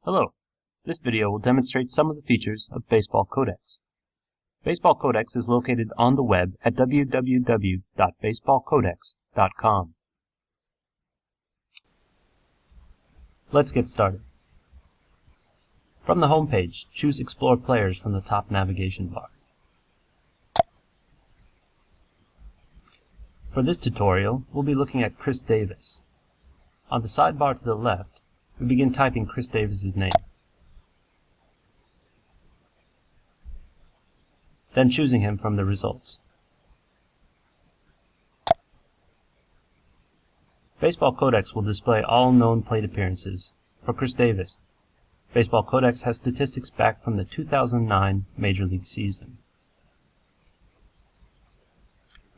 Hello, this video will demonstrate some of the features of BaseballCodex. BaseballCodex is located on the web at www.baseballcodex.com. Let's get started. From the home page, choose Explore Players from the top navigation bar. For this tutorial, we'll be looking at Chris Davis. On the sidebar to the left, we begin typing Chris Davis's name. Then choosing him from the results. BaseballCodex will display all known plate appearances. For Chris Davis, BaseballCodex has statistics back from the 2009 Major League season.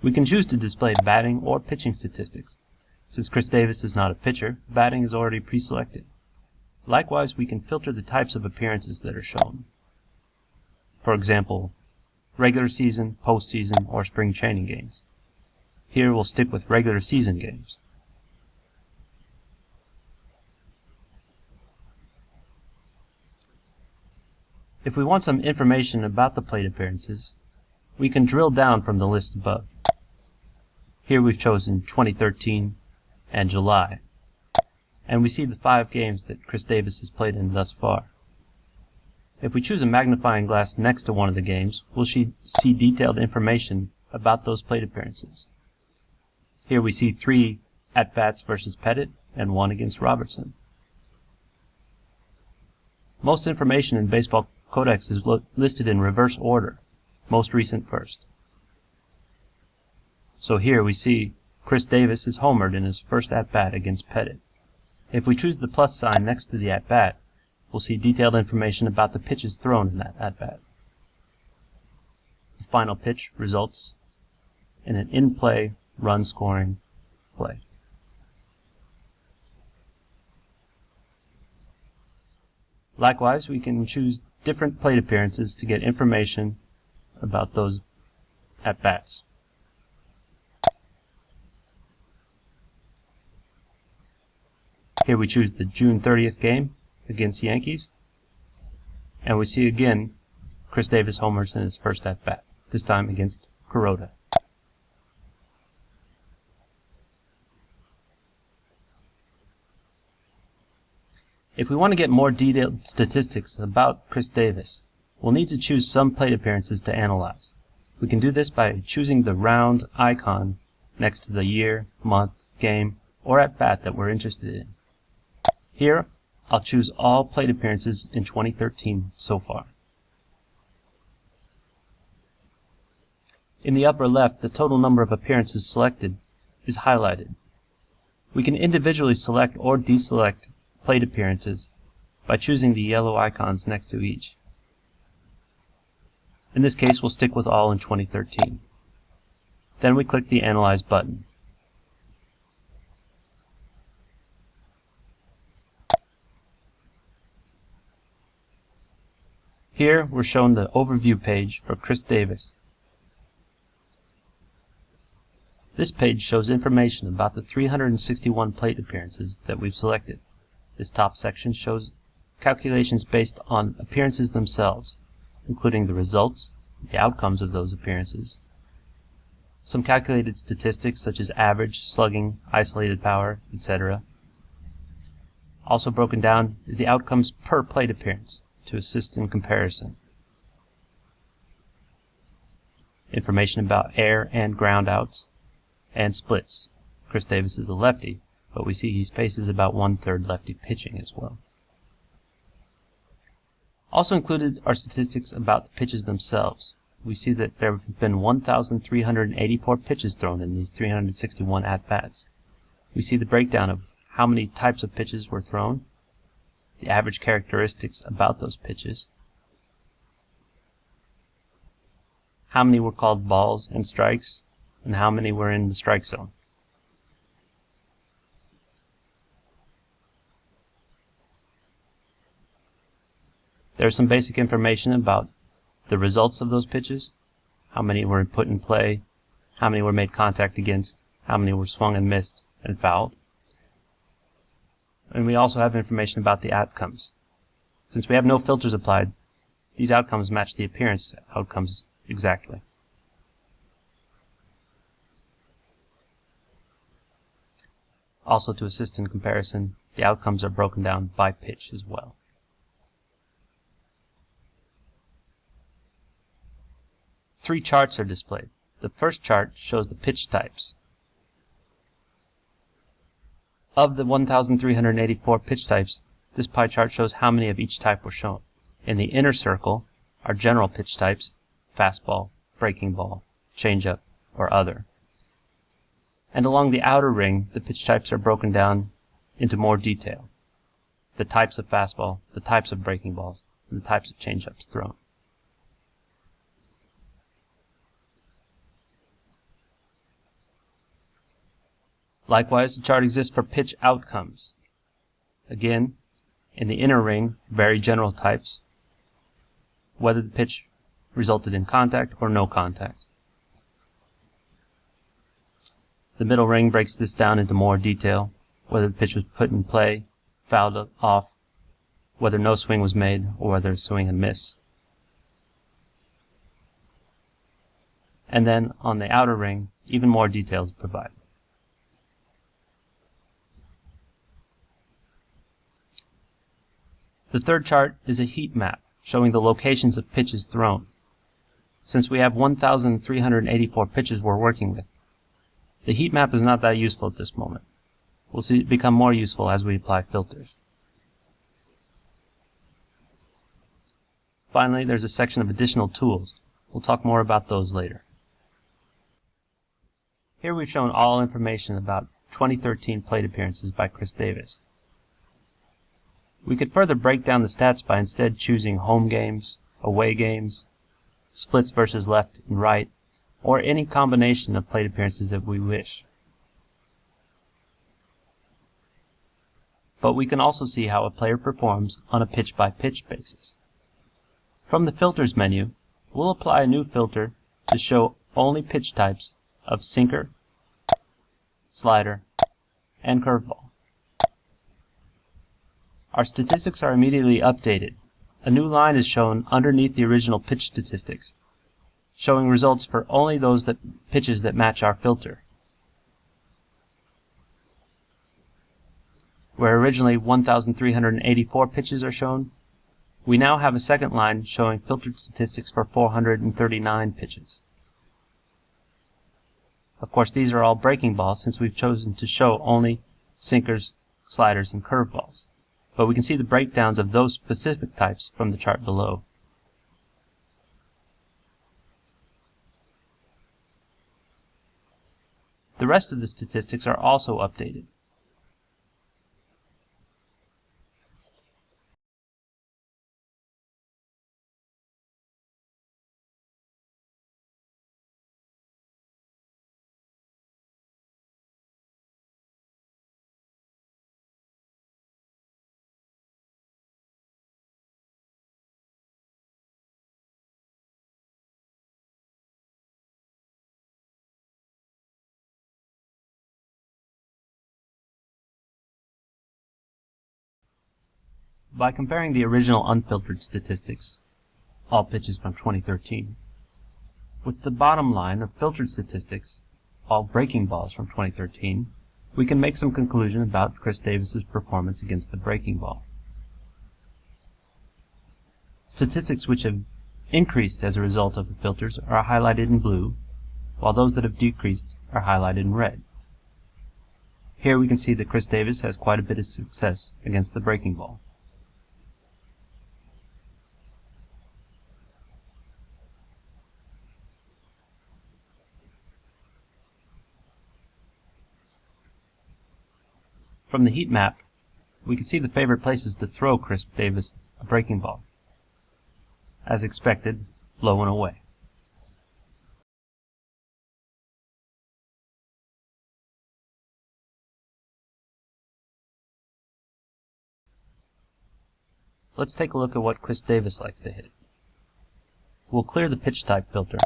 We can choose to display batting or pitching statistics. Since Chris Davis is not a pitcher, batting is already pre-selected. Likewise, we can filter the types of appearances that are shown. For example, regular season, postseason, or spring training games. Here we'll stick with regular season games. If we want some information about the plate appearances, we can drill down from the list above. Here we've chosen 2013 and July, and we see the 5 games that Chris Davis has played in thus far. If we choose a magnifying glass next to one of the games, we'll see detailed information about those plate appearances. Here we see 3 at-bats versus Pettit and 1 against Robertson. Most information in BaseballCodex is listed in reverse order, most recent first. So here we see Chris Davis is homered in his first at-bat against Pettit. If we choose the plus sign next to the at-bat, we'll see detailed information about the pitches thrown in that at-bat. The final pitch results in an in-play, run-scoring play. Likewise, we can choose different plate appearances to get information about those at-bats. Here we choose the June 30th game against Yankees, and we see again Chris Davis homers in his first at-bat, this time against Kuroda. If we want to get more detailed statistics about Chris Davis, we'll need to choose some plate appearances to analyze. We can do this by choosing the round icon next to the year, month, game, or at-bat that we're interested in. Here, I'll choose all plate appearances in 2013 so far. In the upper left, the total number of appearances selected is highlighted. We can individually select or deselect plate appearances by choosing the yellow icons next to each. In this case, we'll stick with all in 2013. Then we click the Analyze button. Here we're shown the overview page for Chris Davis. This page shows information about the 361 plate appearances that we've selected. This top section shows calculations based on appearances themselves, including the results, the outcomes of those appearances, some calculated statistics such as average, slugging, isolated power, etc. Also broken down is the outcomes per plate appearance, to assist in comparison. Information about air and ground outs, and splits. Chris Davis is a lefty, but we see he faces about 1/3 lefty pitching as well. Also included are statistics about the pitches themselves. We see that there have been 1,384 pitches thrown in these 361 at-bats. We see the breakdown of how many types of pitches were thrown, the average characteristics about those pitches, how many were called balls and strikes, and how many were in the strike zone. There's some basic information about the results of those pitches, how many were put in play, how many were made contact against, how many were swung and missed and fouled. And we also have information about the outcomes. Since we have no filters applied, these outcomes match the appearance outcomes exactly. Also, to assist in comparison, the outcomes are broken down by pitch as well. Three charts are displayed. The first chart shows the pitch types. Of the 1,384 pitch types, this pie chart shows how many of each type were shown. In the inner circle are general pitch types: fastball, breaking ball, changeup, or other. And along the outer ring, the pitch types are broken down into more detail: the types of fastball, the types of breaking balls, and the types of changeups thrown. Likewise, the chart exists for pitch outcomes. Again, in the inner ring, very general types: whether the pitch resulted in contact or no contact. The middle ring breaks this down into more detail: whether the pitch was put in play, fouled off, whether no swing was made, or whether a swing and miss. And then, on the outer ring, even more details provided. The third chart is a heat map showing the locations of pitches thrown. Since we have 1,384 pitches we're working with, the heat map is not that useful at this moment. We'll see it become more useful as we apply filters. Finally, there's a section of additional tools. We'll talk more about those later. Here we've shown all information about 2013 plate appearances by Chris Davis. We could further break down the stats by instead choosing home games, away games, splits versus left and right, or any combination of plate appearances that we wish. But we can also see how a player performs on a pitch-by-pitch basis. From the Filters menu, we'll apply a new filter to show only pitch types of sinker, slider, and curveball. Our statistics are immediately updated. A new line is shown underneath the original pitch statistics, showing results for only those pitches that match our filter. Where originally 1,384 pitches are shown, we now have a second line showing filtered statistics for 439 pitches. Of course, these are all breaking balls since we've chosen to show only sinkers, sliders, and curveballs. But we can see the breakdowns of those specific types from the chart below. The rest of the statistics are also updated. By comparing the original unfiltered statistics, all pitches from 2013, with the bottom line of filtered statistics, all breaking balls from 2013, we can make some conclusion about Chris Davis's performance against the breaking ball. Statistics which have increased as a result of the filters are highlighted in blue, while those that have decreased are highlighted in red. Here we can see that Chris Davis has quite a bit of success against the breaking ball. From the heat map, we can see the favorite places to throw Chris Davis a breaking ball. As expected, low and away. Let's take a look at what Chris Davis likes to hit. We'll clear the pitch type filter.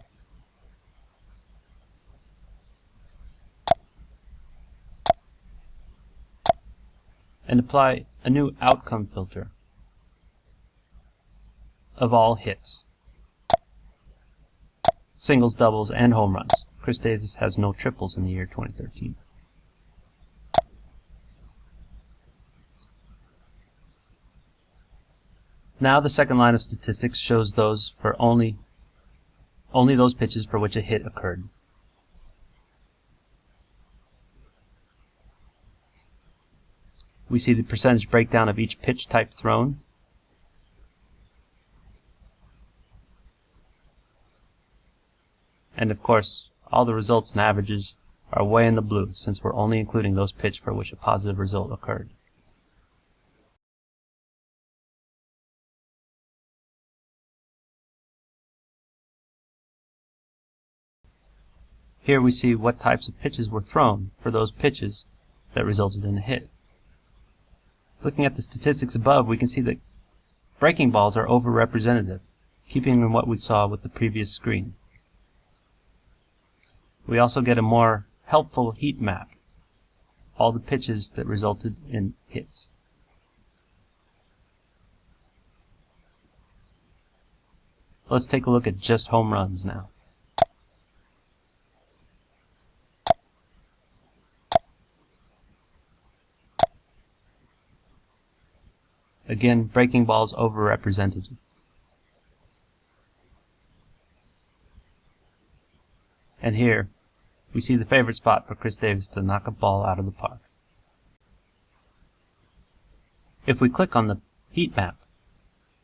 And apply a new outcome filter of all hits. Singles, doubles, and home runs. Chris Davis has no triples in the year 2013. Now the second line of statistics shows those for only those pitches for which a hit occurred. We see the percentage breakdown of each pitch type thrown. And of course, all the results and averages are way in the blue since we're only including those pitches for which a positive result occurred. Here we see what types of pitches were thrown for those pitches that resulted in a hit. Looking at the statistics above, we can see that breaking balls are overrepresentative, keeping in what we saw with the previous screen. We also get a more helpful heat map, all the pitches that resulted in hits. Let's take a look at just home runs now. Again, breaking balls overrepresented. And here, we see the favorite spot for Chris Davis to knock a ball out of the park. If we click on the heat map,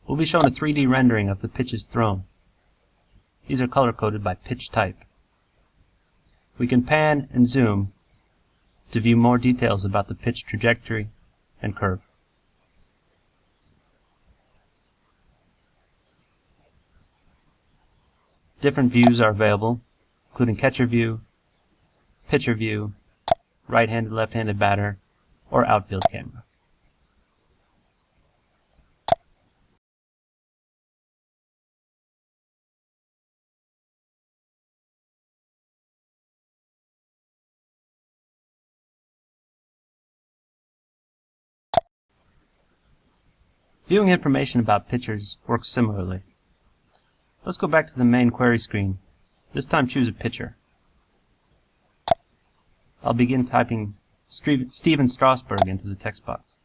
we'll be shown a 3D rendering of the pitches thrown. These are color-coded by pitch type. We can pan and zoom to view more details about the pitch trajectory and curve. Different views are available, including catcher view, pitcher view, right-handed, left-handed batter, or outfield camera. Viewing information about pitchers works similarly. Let's go back to the main query screen. This time choose a pitcher. I'll begin typing Steven Strasburg into the text box.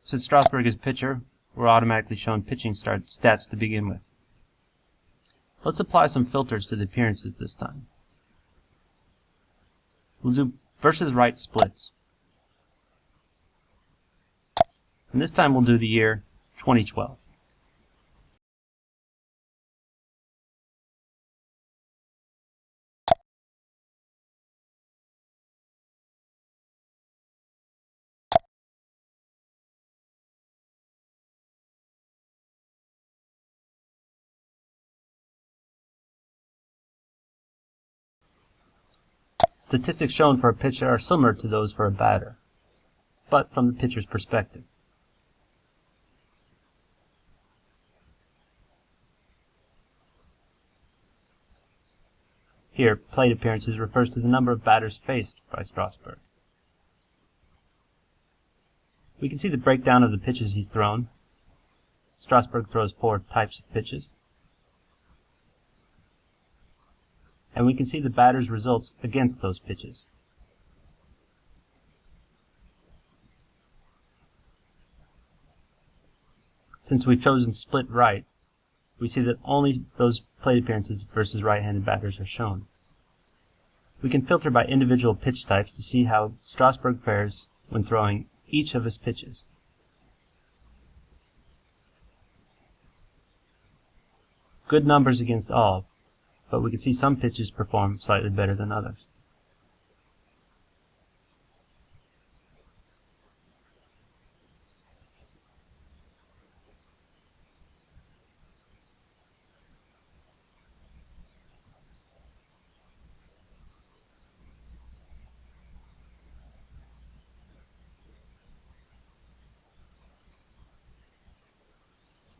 Since Strasburg is a pitcher, we're automatically shown pitching stats to begin with. Let's apply some filters to the appearances this time. We'll do versus right splits. And this time we'll do the year 2012. Statistics shown for a pitcher are similar to those for a batter, but from the pitcher's perspective. Here, plate appearances refers to the number of batters faced by Strasburg. We can see the breakdown of the pitches he's thrown. Strasburg throws 4 types of pitches. And we can see the batter's results against those pitches. Since we've chosen split right, we see that only those plate appearances versus right-handed batters are shown. We can filter by individual pitch types to see how Strasburg fares when throwing each of his pitches. Good numbers against all, but we can see some pitches perform slightly better than others.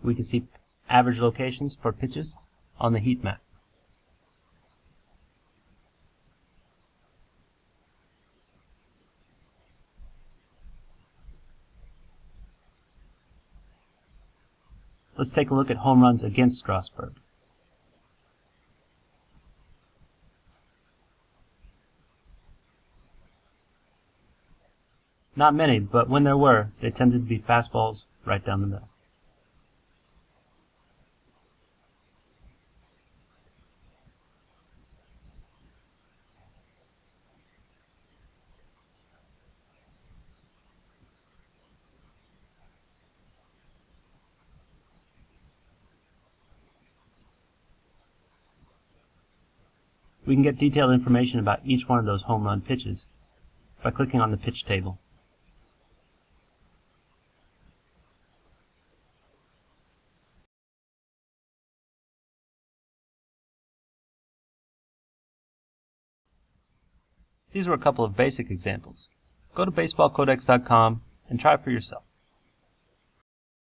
We can see average locations for pitches on the heat map. Let's take a look at home runs against Strasburg. Not many, but when there were, they tended to be fastballs right down the middle. We can get detailed information about each one of those home run pitches by clicking on the pitch table. These were a couple of basic examples. Go to BaseballCodex.com and try for yourself.